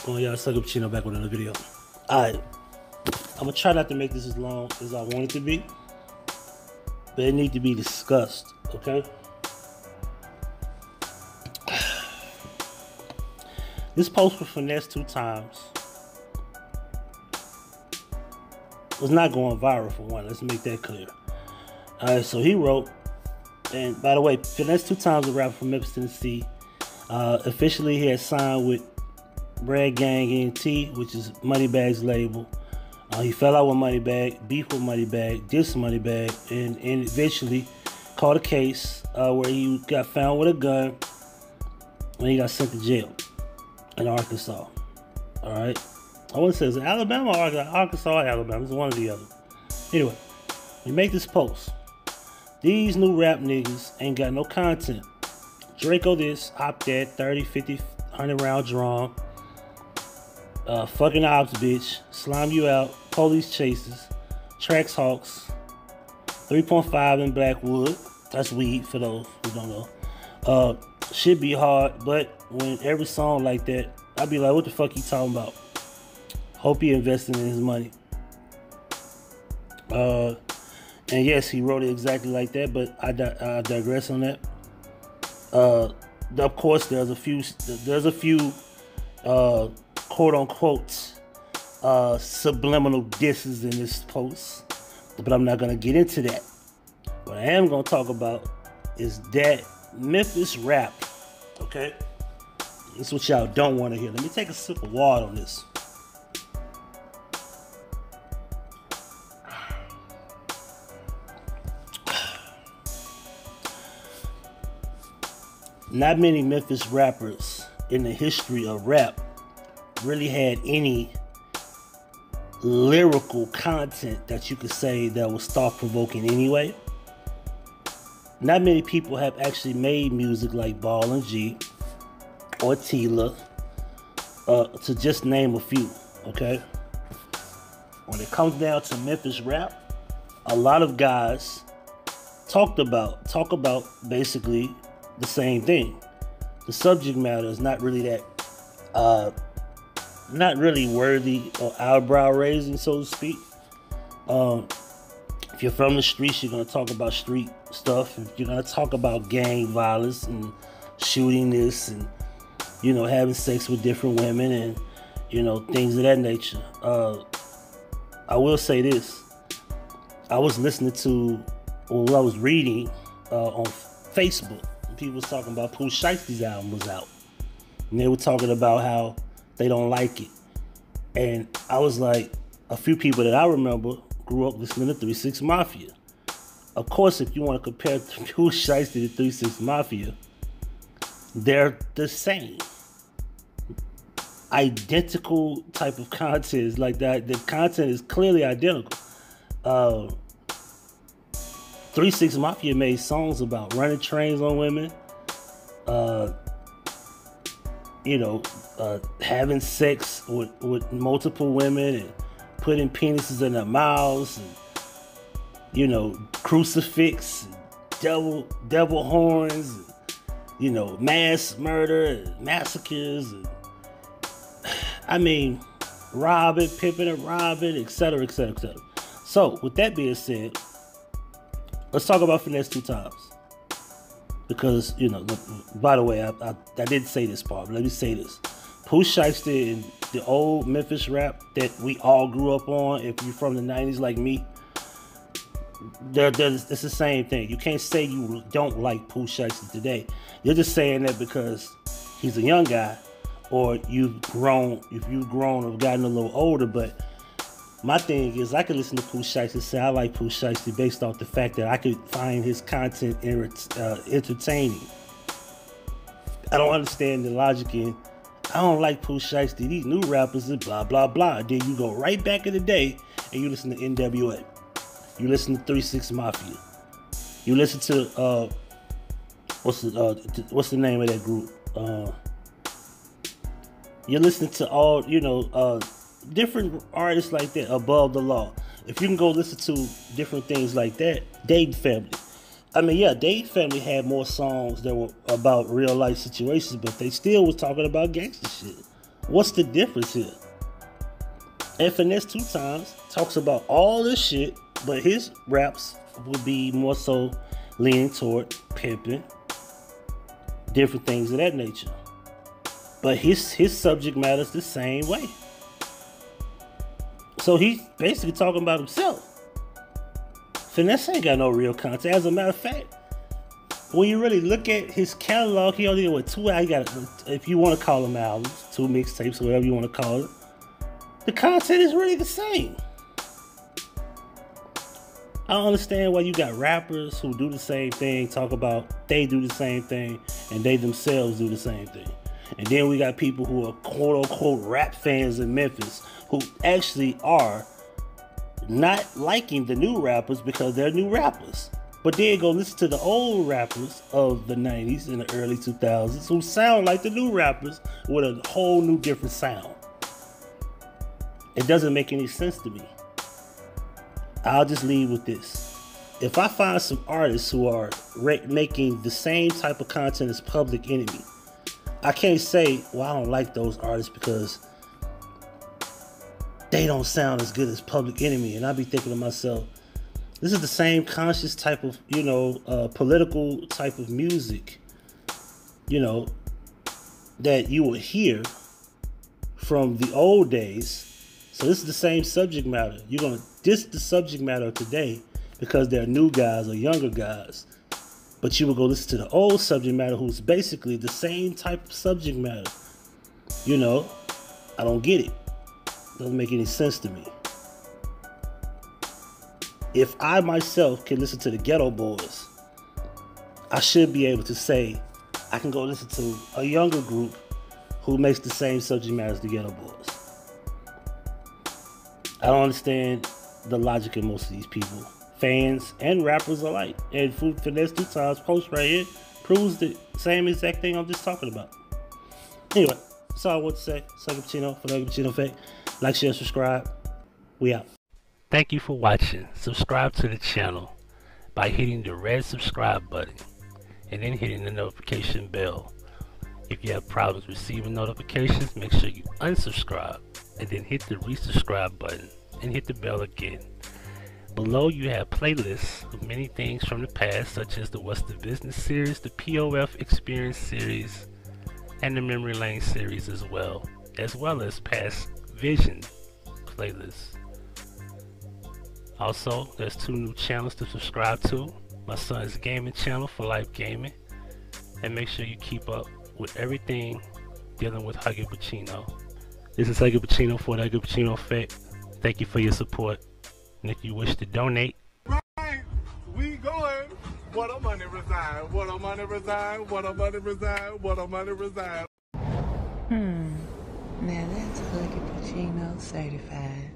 Oh yeah, it's like Pacino back with another video. Alright, I'm gonna try not to make this as long as I want it to be, but it needs to be discussed, okay? This post for Finese2Tymes was not going viral for one. Let's make that clear. Alright, so he wrote, and by the way, Finese2Tymes, a rapper from Memphis, Tennessee. Officially, he had signed with Brad Gang NT, which is Moneybag's label. He fell out with Moneybag, beef with Moneybag, dissed Moneybag, and eventually caught a case where he got found with a gun and he got sent to jail in Arkansas. All right, I wouldn't say it's Alabama or Arkansas or Alabama. It's one or the other. Anyway, we make this post. These new rap niggas ain't got no content. Draco this, op that, 30, 50, 100 round drum. Fucking ops bitch, slime you out, police chases, tracks hawks, 3.5 in Blackwood, that's weed for those who don't know. Should be hard, but when every song like that, I'd be like, what the fuck he talking about? Hope he investing in his money. And yes, he wrote it exactly like that, but I digress on that. Of course, there's a few quote unquote subliminal disses in this post, but I'm not gonna get into that. What I am gonna talk about is that Memphis rap. Okay, this is what y'all don't want to hear. Let me take a sip of water on this. Not many Memphis rappers in the history of rap really had any lyrical content that you could say that was thought-provoking anyway. Not many people have actually made music like Ball and G or Tila, to just name a few, okay? When it comes down to Memphis rap, a lot of guys talk about basically the same thing. The subject matter is not really that not really worthy or eyebrow raising, so to speak. If you're from the streets, you're gonna talk about street stuff. If you're gonna talk about gang violence and shooting this and, you know, having sex with different women and, you know, things of that nature. I will say this. I was listening to, or I was reading on Facebook. People was talking about Pooh Shiesty's album was out, and they were talking about how they don't like it. And I was like, a few people that I remember grew up listening to 3 6 Mafia. Of course, if you want to compare Pooh Shiesty to 3 6 Mafia, they're the same, identical type of content. Like that, the content is clearly identical. 3 6 Mafia made songs about running trains on women, you know, having sex with multiple women and putting penises in their mouths, and, you know, crucifix, and devil horns, and, you know, mass murder, and massacres, and, I mean, robbing, pimping and robbing, etc., etc., etc. So, with that being said, let's talk about Finese2Tymes. Because, you know, by the way, I didn't say this part, but let me say this. Pooh Shiesty and the old Memphis rap that we all grew up on, if you're from the 90s like me, it's the same thing. You can't say you don't like Pooh Shiesty today. You're just saying that because he's a young guy, or you've grown, if you've grown or gotten a little older. But my thing is, I could listen to Pooh Shiesty and say I like Pooh Shiesty based off the fact that I could find his content entertaining. I don't understand the logic in, I don't like Pooh Shiesty, these new rappers and blah, blah, blah. Then you go right back in the day and you listen to NWA. You listen to 3 6 Mafia. You listen to, what's the name of that group? You're listening to all, you know, different artists like that, Above the Law. If you can go listen to different things like that, Dayton Family. I mean, yeah, Dayton Family had more songs that were about real life situations, but they still was talking about gangster shit. What's the difference here? And Finese2Tymes talks about all this shit, but his raps would be more so leaning toward pimping, different things of that nature. But his subject matter is the same way. So he's basically talking about himself. Finesse ain't got no real content. As a matter of fact, when you really look at his catalog, he only got two. He got, if you want to call them albums, 2 mixtapes, whatever you want to call it. The content is really the same. I don't understand why you got rappers who do the same thing, talk about they do the same thing, and they themselves do the same thing. And then we got people who are quote-unquote rap fans in Memphis who actually are not liking the new rappers because they're new rappers. But then go listen to the old rappers of the 90s and the early 2000s who sound like the new rappers with a whole new different sound. It doesn't make any sense to me. I'll just leave with this. If I find some artists who are making the same type of content as Public Enemy, I can't say, well, I don't like those artists because they don't sound as good as Public Enemy. And I'll be thinking to myself, this is the same conscious type of, political type of music, that you would hear from the old days. So this is the same subject matter. You're going to diss the subject matter of today because they're new guys or younger guys. But you will go listen to the old subject matter who's basically the same type of subject matter. I don't get it. Doesn't make any sense to me. If I myself can listen to the Ghetto Boys, I should be able to say I can go listen to a younger group who makes the same subject matter as the Ghetto Boys. I don't understand the logic of most of these people. Fans and rappers alike. And Finese2Tymes post right here proves the same exact thing I'm just talking about. Anyway, that's all I want to say. Sucker Pacino for the Pacino Effect. Like, share, subscribe. We out. Thank you for watching. Subscribe to the channel by hitting the red subscribe button and then hitting the notification bell. If you have problems receiving notifications, make sure you unsubscribe and then hit the resubscribe button and hit the bell again. Below you have playlists of many things from the past, such as the What's the Business series, the POF Experience series, and the Memory Lane series as well as past Vision playlists. Also, there's 2 new channels to subscribe to. My son's gaming channel, For Life Gaming, and make sure you keep up with everything dealing with Huggie Pacino. This is Huggie Pacino for the Huggie Pacino Effect. Thank you for your support. And if you wish to donate, right, we going. What a money reside, what a money reside, what a money reside, what a money reside. Now that's Huggie Pacino certified.